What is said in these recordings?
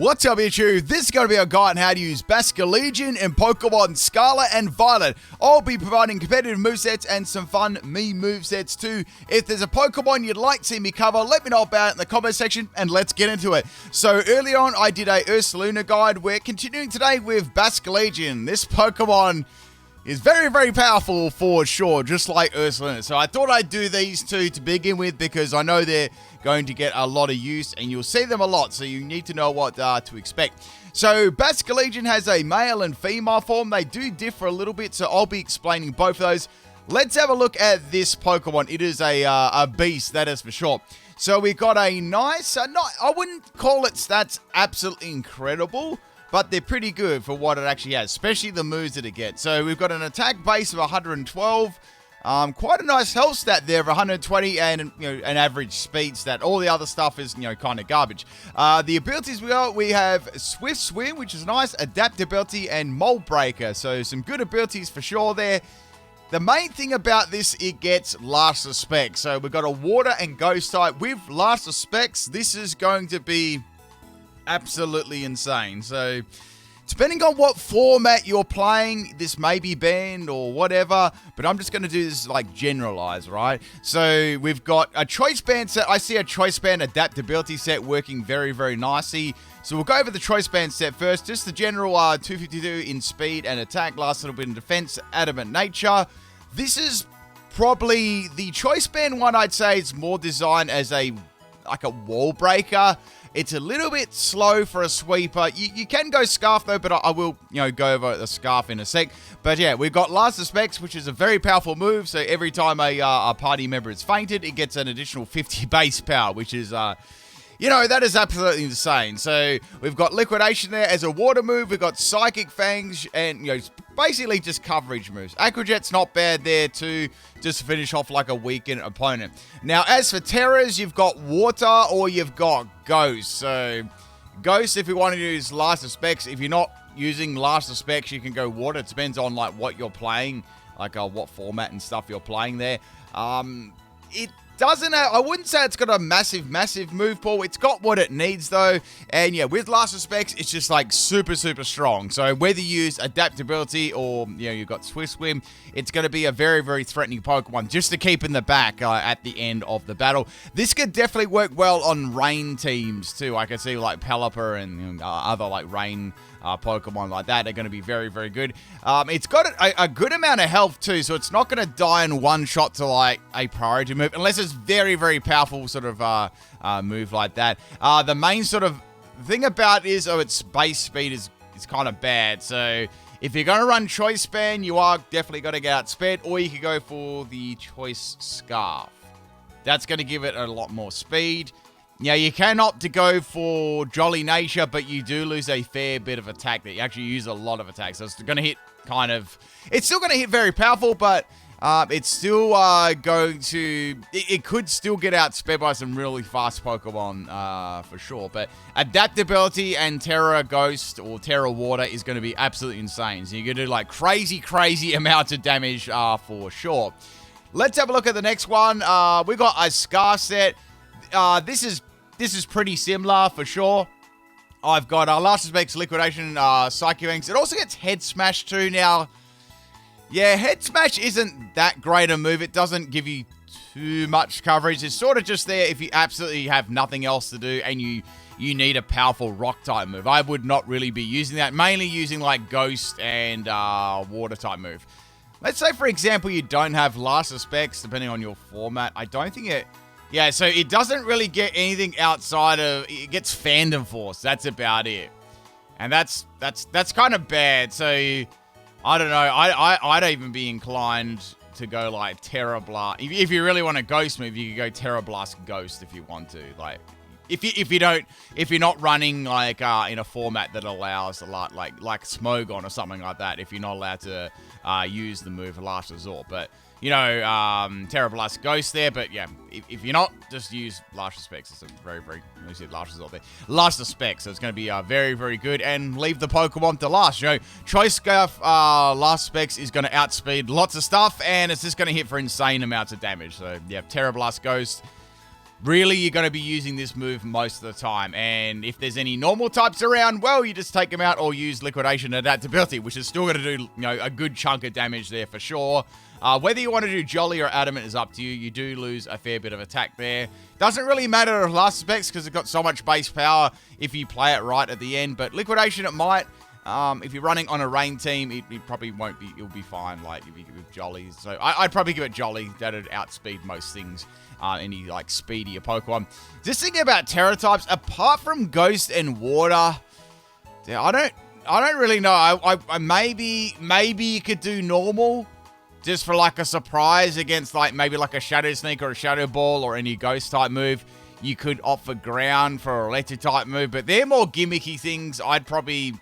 What's up, YouTube? This is going to be a guide on how to use Basculegion in Pokemon Scarlet and Violet. I'll be providing competitive movesets and some fun me movesets too. If there's a Pokemon you'd like to see me cover, let me know about it in the comment section and let's get into it. So earlier on, I did a Ursaluna guide. We're continuing today with Basculegion. This Pokemon is very, very powerful for sure, just like Ursaluna. So I thought I'd do these two to begin with because I know they're going to get a lot of use and you'll see them a lot, so you need to know what to expect. So Basculegion has a male and female form. They do differ a little bit, so I'll be explaining both of those. Let's have a look at this Pokemon. It is a beast, that is for sure. So we got a nice, I wouldn't call it stats absolutely incredible, but they're pretty good for what it actually has, especially the moves that it gets. So we've got an attack base of 112, quite a nice health stat there of 120, and an average speed stat. All the other stuff is kind of garbage. The abilities we have Swift Swim, which is nice, Adaptability, and Mold Breaker. So some good abilities for sure there. The main thing about this, it gets Last Respect. So we've got a Water and Ghost type. With Last Respects, this is going to be absolutely insane. So depending on what format you're playing, this may be banned or whatever, but I'm just going to do this like generalized, right? So we've got a choice band set. I see a choice band adaptability set working very, very nicely. So we'll go over the choice band set first. Just the general 252 in speed and attack, last little bit in defense, adamant nature. This is probably the choice band one. I'd say it's more designed as a wall breaker. It's a little bit slow for a sweeper. You can go Scarf though, but I will, go over the Scarf in a sec. But yeah, we've got Last Respects, which is a very powerful move. So every time a party member is fainted, it gets an additional 50 base power, which is, that is absolutely insane. So we've got Liquidation there as a water move. We've got Psychic Fangs and, basically just coverage moves. Aquajet's not bad there too, just to finish off like a weakened opponent. Now, as for Terras, you've got Water or you've got Ghost. So Ghost, if you want to use Last Respects. If you're not using Last Respects, you can go Water. It depends on like what you're playing, like what format and stuff you're playing there. It doesn't have, I wouldn't say it's got a massive move pool. It's got what it needs though. And yeah, with Last Respects, it's just like super strong. So whether you use adaptability or, you've got Swift Swim, it's going to be a very, very threatening Pokemon just to keep in the back at the end of the battle. This could definitely work well on rain teams too. I can see like Pelipper and other like rain Pokemon like that are going to be very, very good. It's got a good amount of health too, so it's not going to die in one shot to like a priority move, unless it's very, very powerful sort of move like that. The main sort of thing about it is, its base speed is kind of bad. So if you're going to run Choice Band, you are definitely going to get outsped, or you could go for the Choice Scarf. That's going to give it a lot more speed. Yeah, you can opt to go for Jolly Nature, but you do lose a fair bit of attack. That you actually use a lot of attack, so it's going to hit it's still going to hit very powerful, but it's still going to, it could still get outsped by some really fast Pokemon for sure. But adaptability and Terra Ghost or Terra Water is going to be absolutely insane. So you're going to do like crazy amounts of damage for sure. Let's have a look at the next one. We got a Scarf set. This is pretty similar for sure. I've got Last Respects, Liquidation, Psychic Fangs. It also gets Head Smash too. Now, yeah, Head Smash isn't that great a move. It doesn't give you too much coverage. It's sort of just there if you absolutely have nothing else to do and you need a powerful rock type move. I would not really be using that. Mainly using like Ghost and water type move. Let's say, for example, you don't have Last Respects, depending on your format. I don't think it... Yeah, so it doesn't really get anything outside of... It gets Fandom Force. That's about it. And that's kind of bad. So, I don't know. I'd even be inclined to go like Terra Blast. If you really want a Ghost move, you could go Terra Blast Ghost if you want to. Like, if you're not running like in a format that allows a lot like Smogon or something like that. If you're not allowed to use the move Last Resort, but Terra Blast Ghost there. But yeah, if you're not, just use Last Respects. It's a very, very, let me see, Last Resort there. Last Respects, so it's going to be very, very good, and leave the Pokemon to last. Choice Scarf Last Specs is going to outspeed lots of stuff, and it's just going to hit for insane amounts of damage. So yeah, Terra Blast Ghost. really you're going to be using this move most of the time. And if there's any normal types around, well, you just take them out or use Liquidation Adaptability, which is still going to do, you know, a good chunk of damage there for sure. Whether you want to do Jolly or Adamant is up to you. You do lose a fair bit of attack there. Doesn't really matter to Last Specs because it's got so much base power if you play it right at the end. But Liquidation, it might. If you're running on a rain team, it probably won't be. It'll be fine. Like if you give Jolly, so I'd probably give it Jolly. That'd outspeed most things. Any like speedier Pokemon. Just thinking about Terra types, apart from Ghost and Water, yeah, I don't really know. I maybe you could do normal, just for like a surprise against like maybe like a Shadow Sneak or a Shadow Ball or any Ghost type move. You could opt for Ground for an Electric type move, but they're more gimmicky things. I'd probably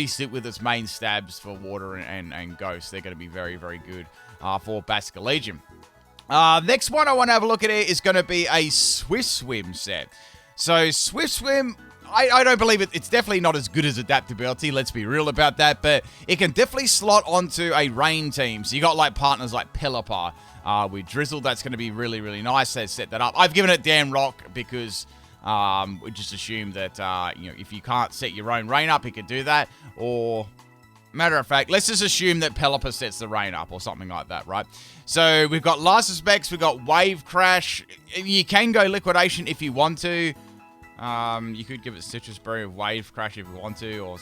stick with its main stabs for Water and Ghost. They're going to be very, very good for Basculegion. Next one I want to have a look at here is going to be a Swift Swim set. So Swift Swim, I don't believe it. It's definitely not as good as Adaptability. Let's be real about that. But it can definitely slot onto a rain team. So you got like partners like Pelipper with Drizzle. That's going to be really, really nice. They set that up. I've given it Dan Rock because we just assume that you know, if you can't set your own rain up, it could do that. Or matter of fact, let's just assume that Pelipper sets the rain up or something like that, right? So we've got Last Specs, we've got Wave Crash. You can go Liquidation if you want to. You could give it Citrus Berry with Wave Crash if you want to, or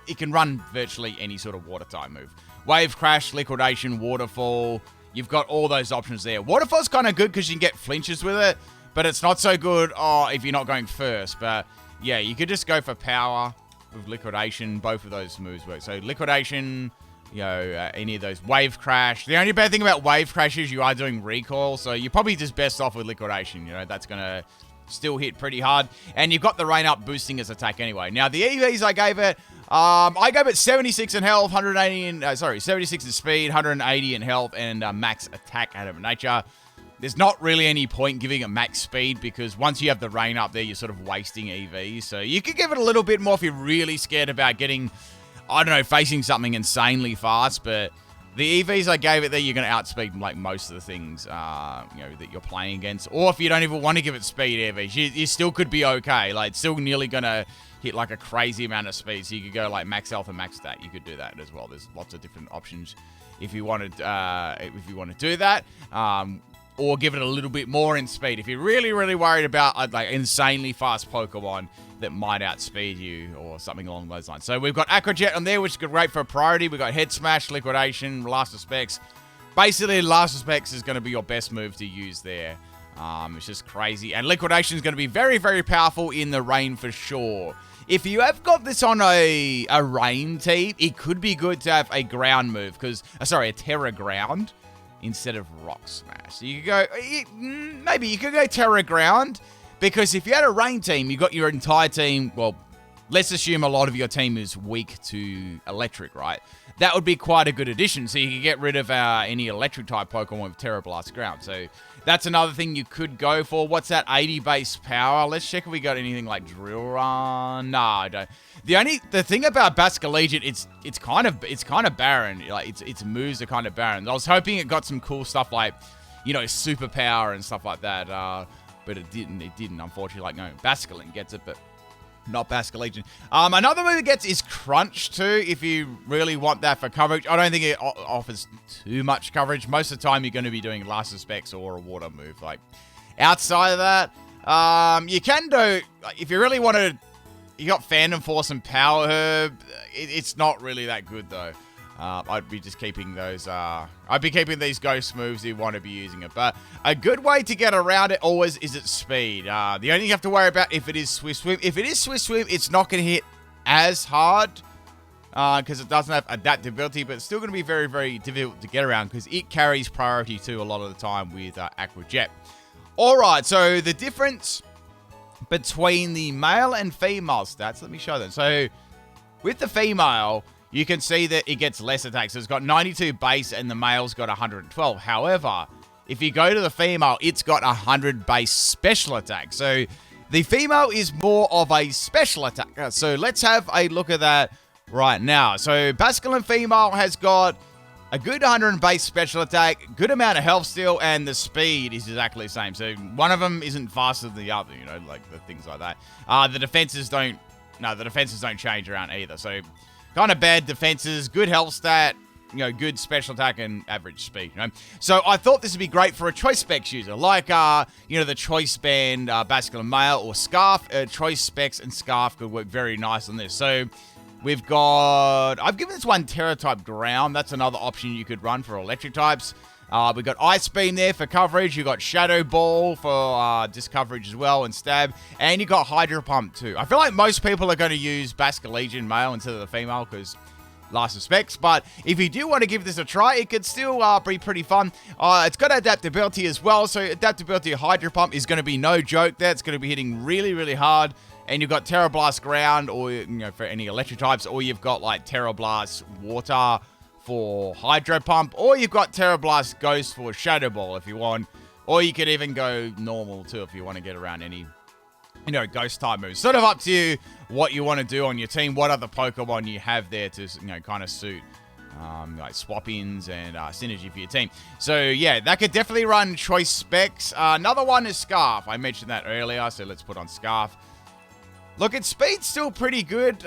it can run virtually any sort of water type move. Wave Crash, Liquidation, Waterfall. You've got all those options there. Waterfall's kind of good because you can get flinches with it, but it's not so good if you're not going first. But yeah, you could just go for Power with Liquidation. Both of those moves work. So Liquidation, you know, any of those. Wave Crash. The only bad thing about Wave Crash is you are doing recoil, so you're probably just best off with Liquidation. You know, that's going to still hit pretty hard. And you've got the rain up boosting its attack anyway. Now, the EVs I gave it 76 in health, 180 in, 76 in speed, 180 in health, and max attack out of nature. There's not really any point giving it max speed because once you have the rain up there, you're sort of wasting EVs. So you could give it a little bit more if you're really scared about getting, I don't know, facing something insanely fast. But the EVs I gave it there, you're going to outspeed like most of the things, you know, that you're playing against. Or if you don't even want to give it speed EVs, you still could be okay. Like, it's still nearly going to hit like a crazy amount of speed. So you could go like max health and max stat. You could do that as well. There's lots of different options if you wanted, if you want to do that. Or give it a little bit more in speed. If you're really, really worried about like insanely fast Pokemon that might outspeed you or something along those lines. So we've got Aqua Jet on there, which is great for priority. We've got Head Smash, Liquidation, Last Specs. Basically, Last Specs is going to be your best move to use there. It's just crazy. And Liquidation is going to be very, very powerful in the rain for sure. If you have got this on a rain team, it could be good to have a ground move. A Terra Ground instead of Rock Smash. So you could go, maybe you could go Terra Ground, because if you had a rain team, you got your entire team, well, let's assume a lot of your team is weak to electric, right? That would be quite a good addition. So you could get rid of any electric type Pokemon with Terra Blast Ground. So that's another thing you could go for. What's that 80 base power? Let's check if we got anything like Drill Run. No, I don't. The thing about Basculegion, it's kind of barren. Like its moves are kind of barren. I was hoping it got some cool stuff like, you know, super power and stuff like that. But it didn't. It didn't, unfortunately. Like, no, Basculin gets it, but not Basculegion. Another move it gets is Crunch too, if you really want that for coverage. I don't think it offers too much coverage. Most of the time, you're going to be doing Last Specs or a water move. Like, outside of that, you can do, if you really want to, you got Phantom Force and Power Herb. It's not really that good, though. I'd be just keeping those, I'd be keeping these ghost moves if you want to be using it. But a good way to get around it always is its speed. The only thing you have to worry about if it is Swift Swim. If it is Swift Swim, it's not going to hit as hard because it doesn't have adaptability, but it's still going to be very, very difficult to get around because it carries priority too a lot of the time with Aqua Jet. Alright, so the difference between the male and female stats, let me show them. So with the female, you can see that it gets less attacks. So it's got 92 base and the male's got 112. However, if you go to the female, it's got 100 base special attack. So the female is more of a special attacker. So let's have a look at that right now. So Basculin female has got a good 100 base special attack, good amount of health steal, and the speed is exactly the same. So one of them isn't faster than the other, you know, like the things like that. The defenses don't change around either. So kind of bad defenses, good health stat, you know, good special attack and average speed, you know. So I thought this would be great for a choice specs user, like, you know, the choice band, Basculegion Mail or Scarf. Choice specs and Scarf could work very nice on this. So we've got, I've given this one Terra type ground. That's another option you could run for electric types. We've got Ice Beam there for coverage. You've got Shadow Ball for disc coverage as well and stab. And you've got Hydro Pump too. I feel like most people are going to use Basculegion male instead of the female because last of specs, but if you do want to give this a try, it could still be pretty fun. It's got adaptability as well, so adaptability of Hydro Pump is going to be no joke there. It's going to be hitting really, really hard. And you've got Terra Blast ground, or, you know, for any electric types, or you've got like Terra Blast water for Hydro Pump, or you've got Terra Blast Ghost for Shadow Ball if you want, or you could even go normal too if you want to get around any, you know, ghost type moves. Sort of up to you what you want to do on your team, what other Pokemon you have there to, you know, kind of suit like swap-ins and synergy for your team. So yeah, that could definitely run choice specs. Another one is Scarf. I mentioned that earlier, so let's put on Scarf. Look, its speed's still pretty good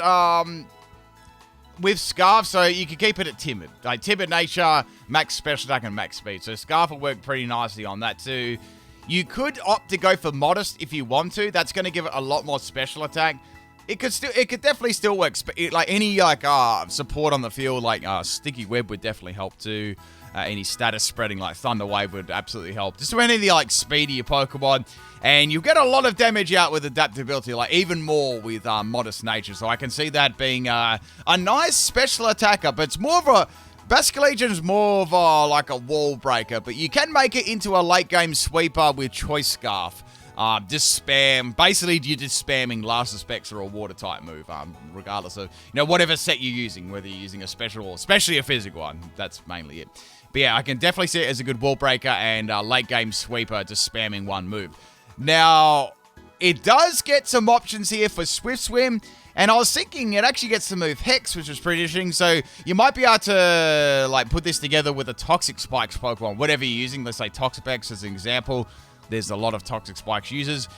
with Scarf, so you can keep it at Timid. Like Timid nature, max special attack, and max speed. So Scarf will work pretty nicely on that too. You could opt to go for Modest if you want to. That's going to give it a lot more special attack. It could definitely still work. Like any support on the field, like Sticky Web would definitely help too. Any status spreading like Thunder Wave would absolutely help. Just any of the like speedier Pokemon, and you get a lot of damage out with adaptability, like even more with Modest nature. So I can see that being a nice special attacker, but it's more of a Basculegion is more of like a wall breaker, but you can make it into a late game sweeper with Choice Scarf. Just spam. Basically, you're just spamming Last of Specs or a water type move, regardless of, you know, whatever set you're using, whether you're using a special or especially a physical one. That's mainly it. But yeah, I can definitely see it as a good wall breaker and late game sweeper, just spamming one move. Now, it does get some options here for Swift Swim. And I was thinking it actually gets to move Hex, which is pretty interesting. So you might be able to like put this together with a Toxic Spikes Pokemon, whatever you're using. Let's say Toxapex as an example. There's a lot of Toxic Spikes users.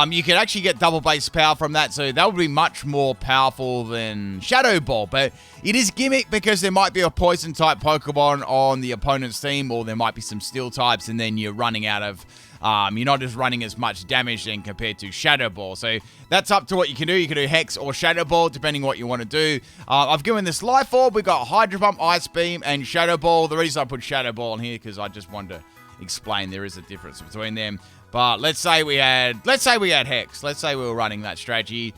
You can actually get double base power from that, so that would be much more powerful than Shadow Ball. But it is gimmick because there might be a Poison type Pokemon on the opponent's team, or there might be some Steel types, and then you're running out of... you're not just running as much damage then compared to Shadow Ball. So that's up to what you can do. You can do Hex or Shadow Ball, depending on what you want to do. I've given this Life Orb. We've got Hydro Pump, Ice Beam, and Shadow Ball. The reason I put Shadow Ball in here because I just wanted to explain there is a difference between them. But let's say we had Hex. Let's say we were running that strategy.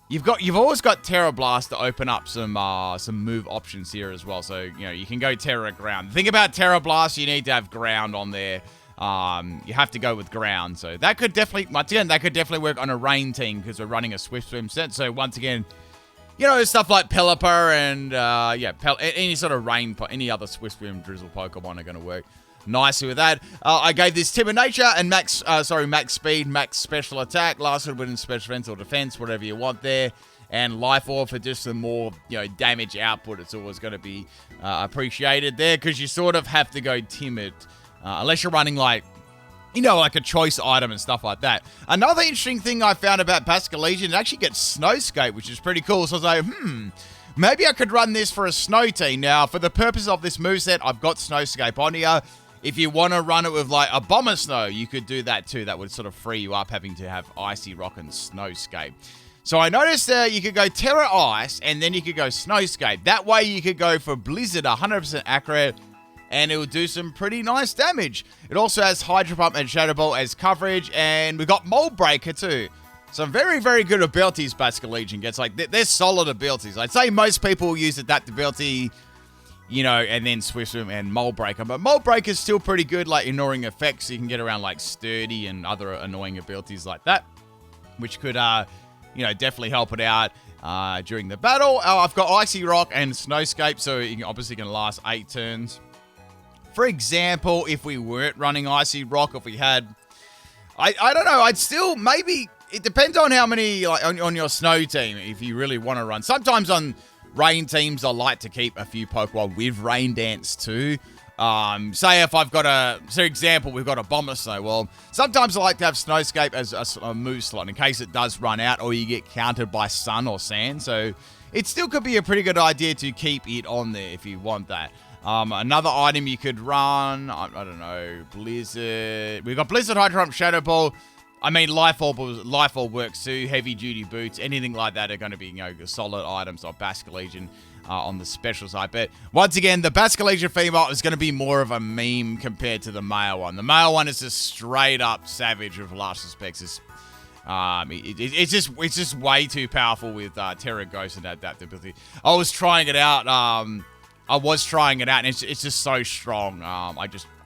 You've always got Terra Blast to open up some move options here as well. So, you know, you can go Terra Ground. Think about Terra Blast, you need to have ground on there. You have to go with ground. So that could definitely, once again, work on a rain team because we're running a Swift Swim set. So once again, you know, stuff like Pelipper and, any sort of rain, any other Swift Swim Drizzle Pokemon are going to work nicely with that. I gave this Timid Nature and max speed, max special attack, last little bit in special defense or defense, whatever you want there. And Life Orb for just some more, you know, damage output. It's always going to be appreciated there because you sort of have to go Timid. Unless you're running like, you know, like a choice item and stuff like that. Another interesting thing I found about Basculegion, it actually gets Snowscape, which is pretty cool. So I was like, maybe I could run this for a snow team. Now, for the purpose of this moveset, I've got Snowscape on here. If you want to run it with like a Bomber Snow, you could do that too. That would sort of free you up having to have Icy Rock and Snowscape. So I noticed you could go Terra Ice and then you could go Snowscape. That way you could go for Blizzard 100% accurate and it will do some pretty nice damage. It also has Hydro Pump and Shadow Ball as coverage, and we got Mold Breaker too. Some very, very good abilities Basculegion gets. Like, they're solid abilities. I'd say most people use adaptability, you know, and then Swift Swim and Mold Breaker. But Mold Breaker is still pretty good, like ignoring effects. So you can get around like Sturdy and other annoying abilities like that, which could, you know, definitely help it out during the battle. I've got Icy Rock and Snowscape, so you can obviously can last 8 turns. For example, if we weren't running Icy Rock, if we had, I don't know, I'd still maybe, it depends on how many, like on your snow team, if you really want to run. Sometimes on rain teams, I like to keep a few Pokemon with Rain Dance too. Say if I've got for example, we've got a Bomber Snow. Well, sometimes I like to have Snowscape as a move slot in case it does run out or you get countered by Sun or Sand. So it still could be a pretty good idea to keep it on there if you want that. Another item you could run, I don't know, Blizzard. We've got Blizzard, Hydro Pump, Shadow Ball. I mean, Life Orb works too. Heavy Duty Boots, anything like that are going to be, solid items or Basculegion on the special side. But once again, the Basculegion female is going to be more of a meme compared to the male one. The male one is just straight up savage with last respects. It's just way too powerful with Terra Ghost and adaptability. I was trying it out. And it's just so strong.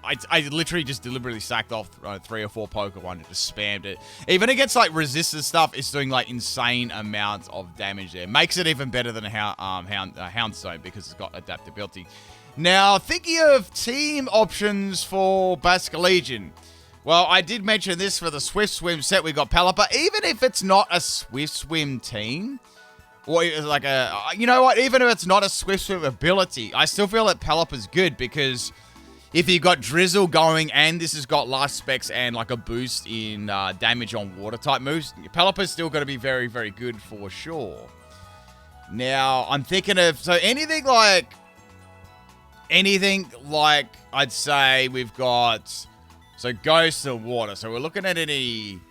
I literally just deliberately sacked off 3 or 4 Pokemon and just spammed it. Even against like resisted stuff, it's doing like insane amounts of damage there. Makes it even better than a Houndstone because it's got adaptability. Now, thinking of team options for Basculegion. Well, I did mention this for the Swift Swim set. We got Pelipper. Even if it's not a Swift Swim team, or like even if it's not a Swift Swim ability, I still feel that Pelipper's good because if you've got Drizzle going and this has got last specs and like a boost in damage on water type moves, Pelipper's still going to be very, very good for sure. Now, I'm thinking of, anything like I'd say we've got, Ghost and Water. So we're looking at any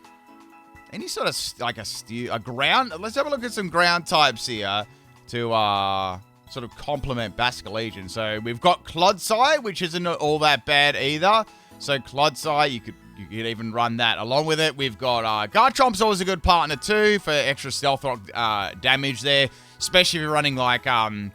sort of like a ground. Let's have a look at some ground types here to sort of complement Basculegion. So we've got Clodsire, which isn't all that bad either. So Clodsire, you could even run that along with it. We've got Garchomp's always a good partner too for extra Stealth Rock damage there, especially if you're running like the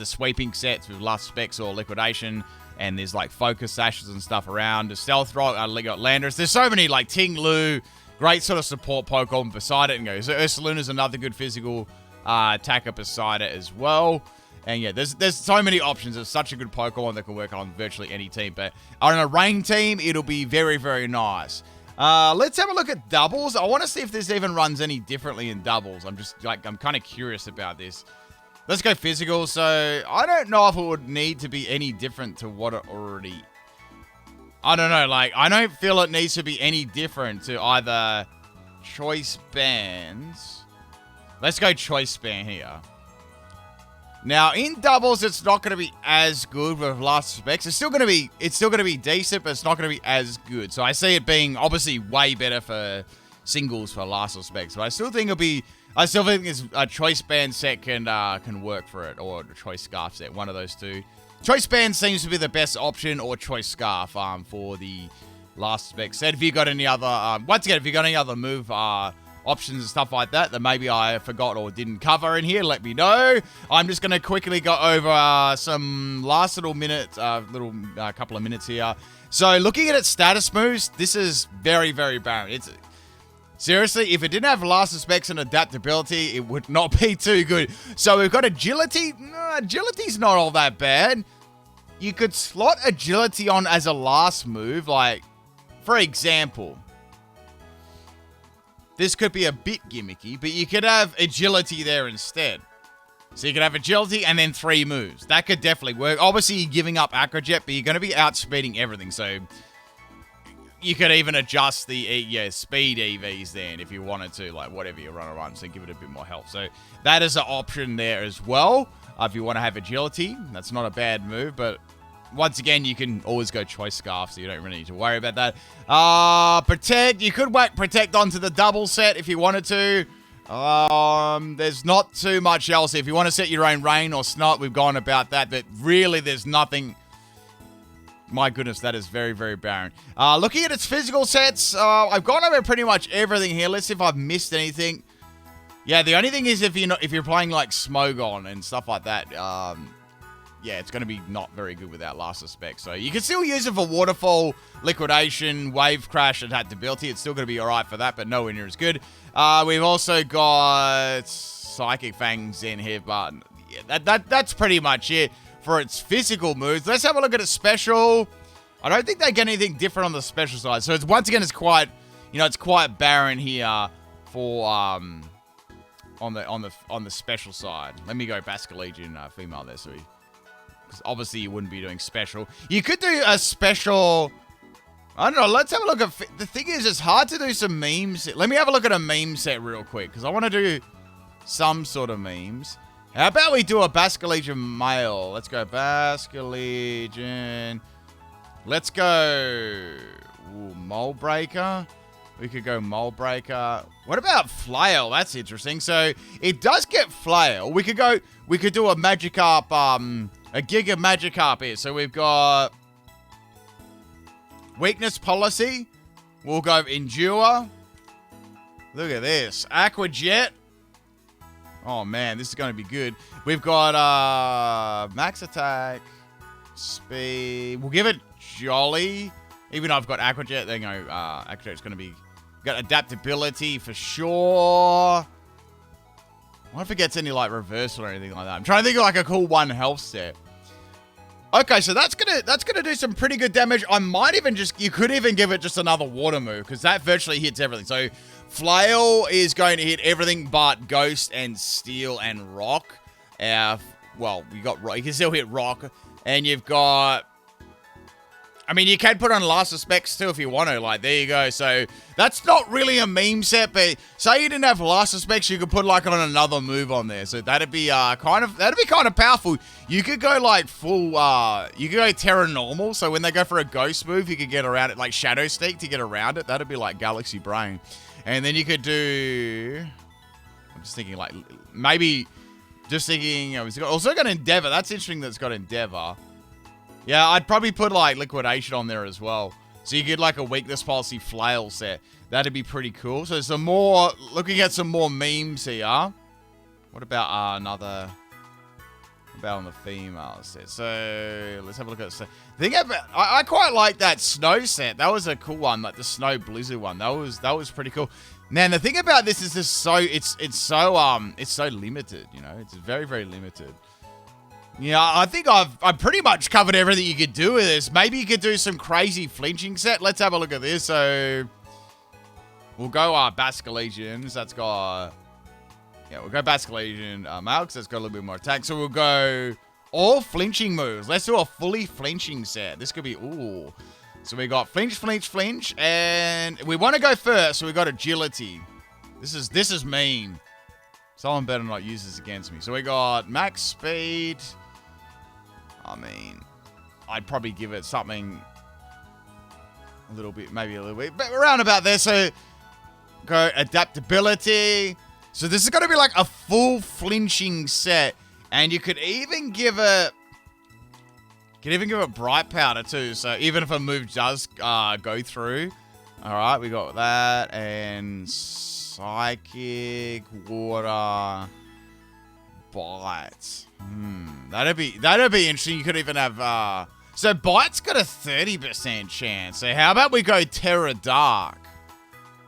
sweeping sets with Lust Specs or Liquidation. And there's like Focus Sashes and stuff around. The Stealth Rock, got Landorus. There's so many like Ting Lu, great sort of support Pokemon beside it. And so Ursaluna's another good physical attacker beside it as well. And yeah, there's so many options. It's such a good Pokemon that can work on virtually any team. But on a rain team, it'll be very, very nice. Let's have a look at doubles. I want to see if this even runs any differently in doubles. I'm kind of curious about this. Let's go physical. So I don't know if it would need to be any different to what it already... I don't know. I don't feel it needs to be any different to either choice bands. Let's go choice band here. Now, in doubles, it's not going to be as good with last specs. It's still going to be decent, but it's not going to be as good. So I see it being obviously way better for singles for last specs. But I still think it's a choice band set can work for it, or a choice scarf set, one of those two. Choice band seems to be the best option, or choice scarf for the last spec set. If you got any other, once again, if you got any other move options and stuff like that maybe I forgot or didn't cover in here, let me know. I'm just going to quickly go over some last couple of minutes here. So looking at its status moves, this is very, very barren. Seriously, if it didn't have last specs and adaptability, it would not be too good. So we've got agility. Agility's not all that bad. You could slot agility on as a last move, like, for example, this could be a bit gimmicky, but you could have agility there instead. So you could have agility and then 3 moves. That could definitely work. Obviously, you're giving up Acrojet, but you're going to be outspeeding everything. So you could even adjust the speed EVs then if you wanted to, like whatever you run, so give it a bit more health. So that is an option there as well. If you want to have agility, that's not a bad move, but once again, you can always go choice scarf, so you don't really need to worry about that. Protect, you could whack protect onto the double set if you wanted to. There's not too much else. If you want to set your own rain or snot, we've gone about that, but really there's nothing. My goodness, that is very, very barren. Looking at its physical sets, I've gone over pretty much everything here. Let's see if I've missed anything. Yeah, the only thing is if you're playing like Smogon and stuff like that, yeah, it's going to be not very good without last spec. So you can still use it for Waterfall, Liquidation, Wave Crash, and Adaptability. It's still going to be alright for that, but nowhere near as good. We've also got Psychic Fangs in here, but yeah, that's pretty much it for its physical moves. Let's have a look at its special. I don't think they get anything different on the special side. So it's quite barren here for on the special side. Let me go Basculegion female there, so because obviously you wouldn't be doing special. You could do a special. I don't know. Let's have a look at. The thing is, it's hard to do some memes. Let me have a look at a meme set real quick because I want to do some sort of memes. How about we do a Basculegion male? Let's go Basculegion. Let's go Mole Breaker. We could go Mole Breaker. What about Flail? That's interesting. So it does get Flail. We could do a Magikarp, a Giga Magikarp here. So we've got Weakness Policy. We'll go Endure. Look at this. Aqua Jet. Oh, man, this is going to be good. We've got Max Attack, Speed. We'll give it Jolly. Even though I've got Aqua Jet, then Aqua Jet's going to be... Got Adaptability for sure. I wonder if it gets any, like, reversal or anything like that. I'm trying to think of, like, a cool 1 health set. Okay, so that's gonna do some pretty good damage. I might even you could even give it just another water move, because that virtually hits everything. So Flail is going to hit everything but Ghost and Steel and Rock. Well, you can still hit Rock, and you've got... I mean, you can put on Last Specs too if you want to. Like, there you go. So that's not really a meme set, but say you didn't have Last Specs, you could put like on another move on there. So that'd be kind of powerful. You could go like full. You could go Terra Normal. So when they go for a Ghost move, you could get around it, like Shadow Sneak to get around it. That'd be like Galaxy Brain, and then you could do. I'm just thinking like maybe. Just thinking. It's also got Endeavor. That's interesting. That's got Endeavor. Yeah, I'd probably put, like, Liquidation on there as well. So you get, like, a Weakness Policy Flail set. That'd be pretty cool. So some more... Looking at some more memes here. What about another... What about on the female set? So, let's have a look at the set. I quite like that Snow set. That was a cool one. Like, the Snow Blizzard one. That was pretty cool. Man, the thing about this is just so... It's so limited, you know? It's very, very limited. Yeah, I think I've pretty much covered everything you could do with this. Maybe you could do some crazy flinching set. Let's have a look at this. So we'll go Basculegion. So that's got... Yeah, we'll go Basculegion male because that's got a little bit more attack. So we'll go all flinching moves. Let's do a fully flinching set. This could be... Ooh. So we got flinch, flinch, flinch. And we want to go first. So we got agility. This is mean. Someone better not use this against me. So we got max speed... I mean, I'd probably give it something a little bit, maybe a little bit, but around about there. So, go adaptability. So this is going to be like a full flinching set, and you could even give it, bright powder too. So even if a move does go through, all right, we got that and psychic water. Bite. That'd be interesting. You could even have so Bite's got a 30% chance. So how about we go Terra Dark?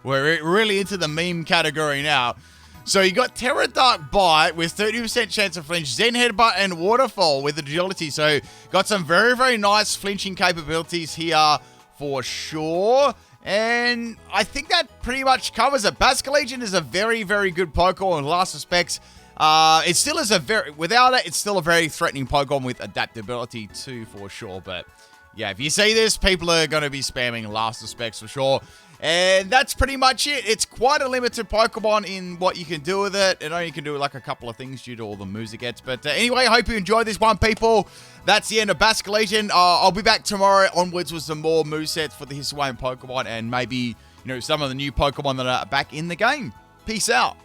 We're really into the meme category now. So you got Terra Dark Bite with 30% chance of flinch, Zen Headbutt and Waterfall with agility. So got some very, very nice flinching capabilities here for sure. And I think that pretty much covers it. Basculegion is a very, very good Pokemon with Last Specs. It still is without it, it's still a very threatening Pokemon with adaptability too, for sure. But yeah, if you see this, people are going to be spamming Last Specs for sure. And that's pretty much it. It's quite a limited Pokemon in what you can do with it. It only can do like a couple of things due to all the moves it gets. But anyway, I hope you enjoyed this one, people. That's the end of Basculegion. I'll be back tomorrow onwards with some more movesets for the Hisuian Pokemon and maybe, some of the new Pokemon that are back in the game. Peace out.